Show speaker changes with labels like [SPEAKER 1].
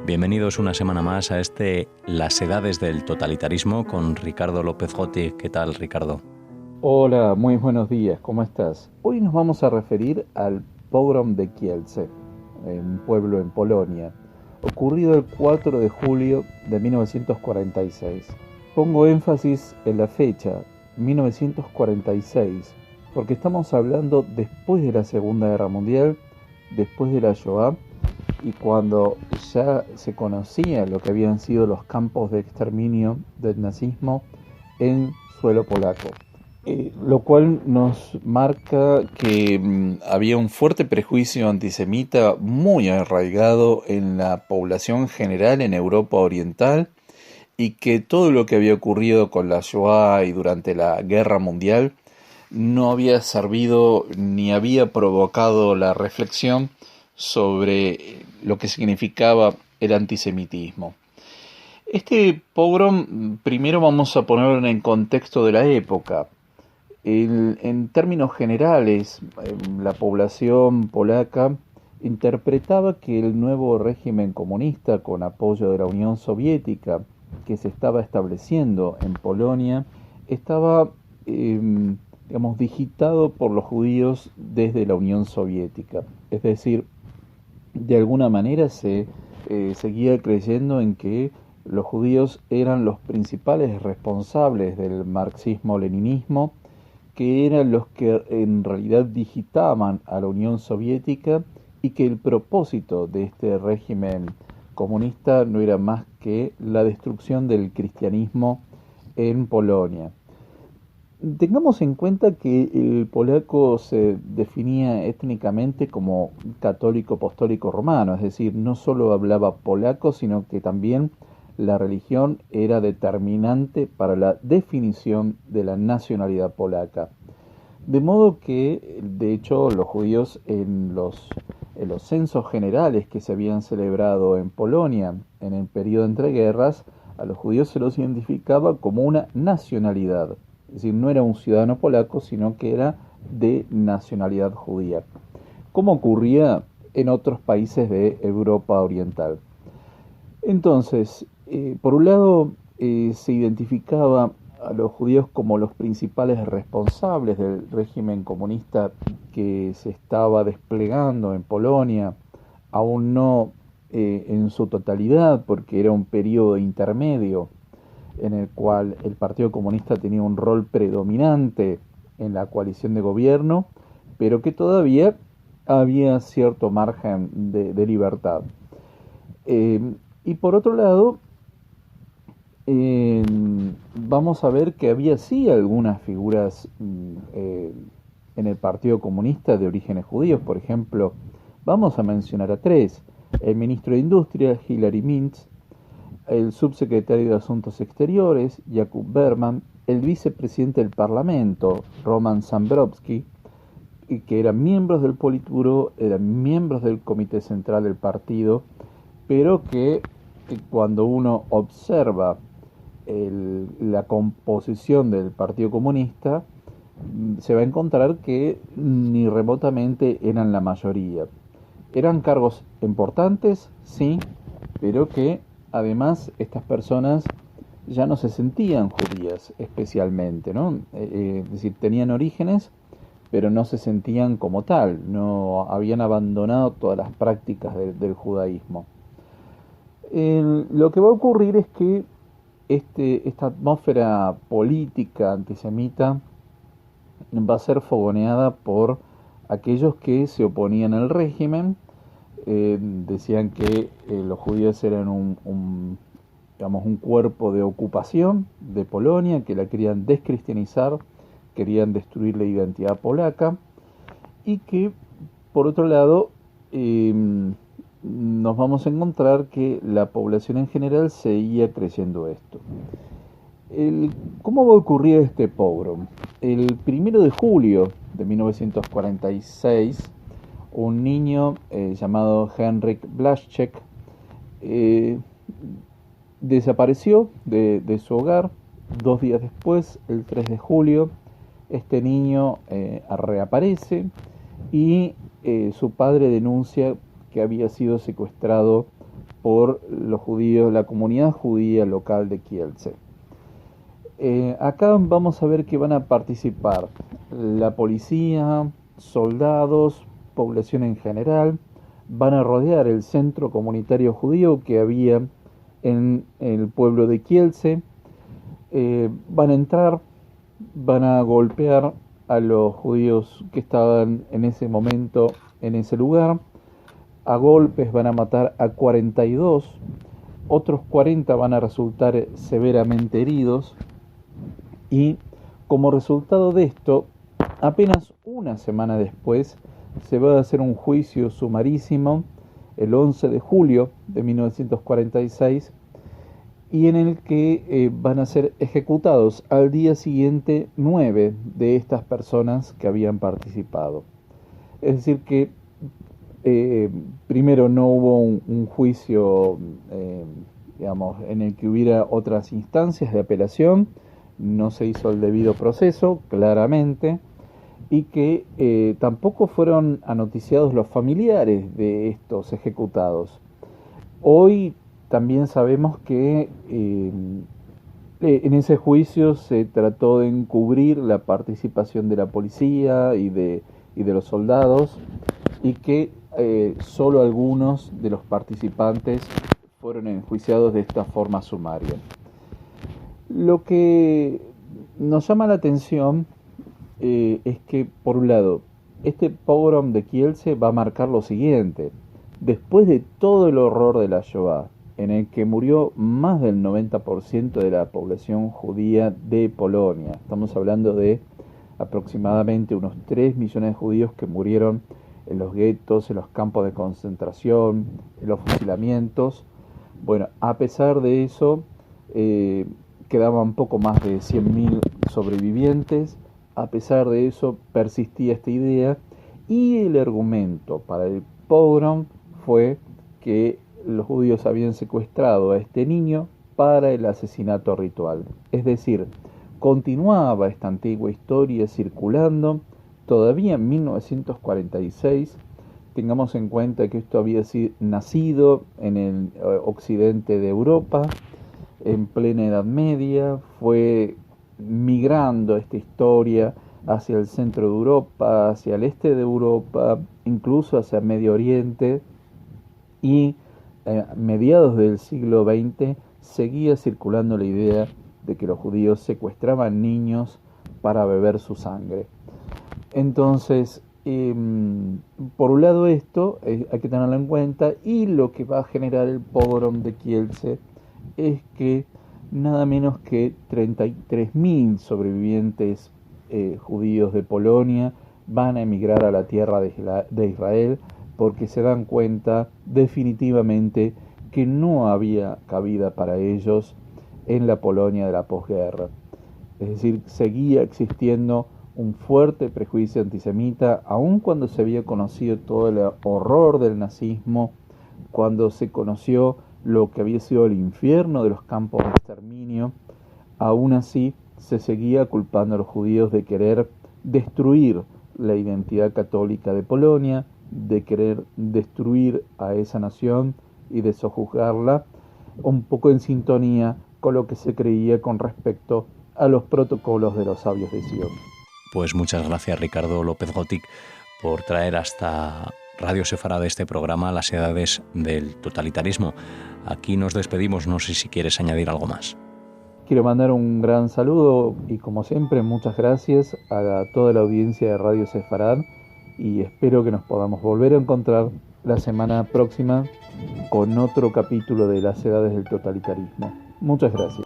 [SPEAKER 1] Bienvenidos una semana más a Las edades del totalitarismo con Ricardo López Jotti. ¿Qué tal, Ricardo?
[SPEAKER 2] Hola, muy buenos días, ¿cómo estás? Hoy nos vamos a referir al pogrom de Kielce, un pueblo en Polonia, ocurrido el 4 de julio de 1946. Pongo énfasis en la fecha, 1946, porque estamos hablando después de la Segunda Guerra Mundial, después de la Shoah, y cuando ya se conocía lo que habían sido los campos de exterminio del nazismo en suelo polaco. Lo cual nos marca que había un fuerte prejuicio antisemita muy arraigado en la población general en Europa Oriental y que todo lo que había ocurrido con la Shoah y durante la Guerra Mundial no había servido ni había provocado la reflexión sobre lo que significaba el antisemitismo. Este pogrom, primero vamos a ponerlo en el contexto de la época. En términos generales, la población polaca interpretaba que el nuevo régimen comunista, con apoyo de la Unión Soviética, que se estaba estableciendo en Polonia, estaba, digitado por los judíos desde la Unión Soviética. Es decir, de alguna manera se seguía creyendo en que los judíos eran los principales responsables del marxismo-leninismo, que eran los que en realidad digitaban a la Unión Soviética y que el propósito de este régimen comunista no era más que la destrucción del cristianismo en Polonia. Tengamos en cuenta que el polaco se definía étnicamente como católico apostólico romano, es decir, no solo hablaba polaco, sino que también la religión era determinante para la definición de la nacionalidad polaca. De modo que, de hecho, los judíos en los censos generales que se habían celebrado en Polonia en el periodo entre guerras, a los judíos se los identificaba como una nacionalidad. Es decir, no era un ciudadano polaco, sino que era de nacionalidad judía, como ocurría en otros países de Europa Oriental. Entonces, por un lado, se identificaba a los judíos como los principales responsables del régimen comunista que se estaba desplegando en Polonia, aún no en su totalidad, porque era un periodo intermedio en el cual el Partido Comunista tenía un rol predominante en la coalición de gobierno, pero que todavía había cierto margen de libertad. Y por otro lado, vamos a ver que había sí algunas figuras en el Partido Comunista de orígenes judíos. Por ejemplo, vamos a mencionar a tres: el ministro de Industria, Hilary Mintz, el subsecretario de Asuntos Exteriores, Jakub Berman, el vicepresidente del Parlamento, Roman Zambrowski, que eran miembros del Politburó, eran miembros del Comité Central del partido, pero que cuando uno observa la composición del Partido Comunista, se va a encontrar que ni remotamente eran la mayoría. Eran cargos importantes, sí, pero que además estas personas ya no se sentían judías especialmente, ¿no? Es decir, tenían orígenes, pero no se sentían como tal, no habían abandonado todas las prácticas del judaísmo. Lo que va a ocurrir es que esta atmósfera política antisemita va a ser fogoneada por aquellos que se oponían al régimen. Decían que los judíos eran digamos, un cuerpo de ocupación de Polonia, que la querían descristianizar, querían destruir la identidad polaca, y que, por otro lado, nos vamos a encontrar que la población en general seguía creyendo esto. ¿Cómo va a ocurrir este pogrom? El 1 de julio de 1946, un niño llamado Henryk Blaszczak desapareció de su hogar. 2 días después, el 3 de julio, este niño reaparece y su padre denuncia que había sido secuestrado por los judíos, la comunidad judía local de Kielce. Acá vamos a ver que van a participar la policía, soldados, población en general, van a rodear el centro comunitario judío que había en el pueblo de Kielce, van a entrar, van a golpear a los judíos que estaban en ese momento en ese lugar, a golpes van a matar a 42, otros 40 van a resultar severamente heridos y como resultado de esto, apenas una semana después, se va a hacer un juicio sumarísimo el 11 de julio de 1946 y en el que van a ser ejecutados al día siguiente 9 de estas personas que habían participado. Es decir que primero no hubo un juicio digamos, en el que hubiera otras instancias de apelación, no se hizo el debido proceso, claramente, y que tampoco fueron anoticiados los familiares de estos ejecutados. Hoy también sabemos que en ese juicio se trató de encubrir la participación de la policía y de los soldados, y que solo algunos de los participantes fueron enjuiciados de esta forma sumaria. Lo que nos llama la atención es que, por un lado, este pogrom de Kielce va a marcar lo siguiente: después de todo el horror de la Shoah, en el que murió más del 90% de la población judía de Polonia, estamos hablando de aproximadamente unos 3 millones de judíos que murieron en los guetos, en los campos de concentración, en los fusilamientos. Bueno, a pesar de eso, quedaban poco más de 100.000 sobrevivientes. A pesar de eso, persistía esta idea, y el argumento para el pogrom fue que los judíos habían secuestrado a este niño para el asesinato ritual. Es decir, continuaba esta antigua historia circulando todavía en 1946. Tengamos en cuenta que esto había nacido en el occidente de Europa, en plena Edad Media, fue migrando esta historia hacia el centro de Europa, hacia el este de Europa, incluso hacia Medio Oriente, y a mediados del siglo XX seguía circulando la idea de que los judíos secuestraban niños para beber su sangre. Entonces, por un lado esto hay que tenerlo en cuenta, y lo que va a generar el pogrom de Kielce es que nada menos que 33.000 sobrevivientes judíos de Polonia van a emigrar a la tierra de Israel, porque se dan cuenta definitivamente que no había cabida para ellos en la Polonia de la posguerra. Es decir, seguía existiendo un fuerte prejuicio antisemita, aun cuando se había conocido todo el horror del nazismo, cuando se conoció lo que había sido el infierno de los campos de exterminio. Aún así se seguía culpando a los judíos de querer destruir la identidad católica de Polonia, de querer destruir a esa nación y de sojuzgarla, un poco en sintonía con lo que se creía con respecto a los protocolos de los sabios de Sion.
[SPEAKER 1] Pues muchas gracias, Ricardo López Gotik, por traer hasta Radio Sefarad este programa, Las edades del totalitarismo. Aquí nos despedimos, no sé si quieres añadir algo más.
[SPEAKER 2] Quiero mandar un gran saludo y, como siempre, muchas gracias a toda la audiencia de Radio Sefarad, y espero que nos podamos volver a encontrar la semana próxima con otro capítulo de Las edades del totalitarismo. Muchas gracias.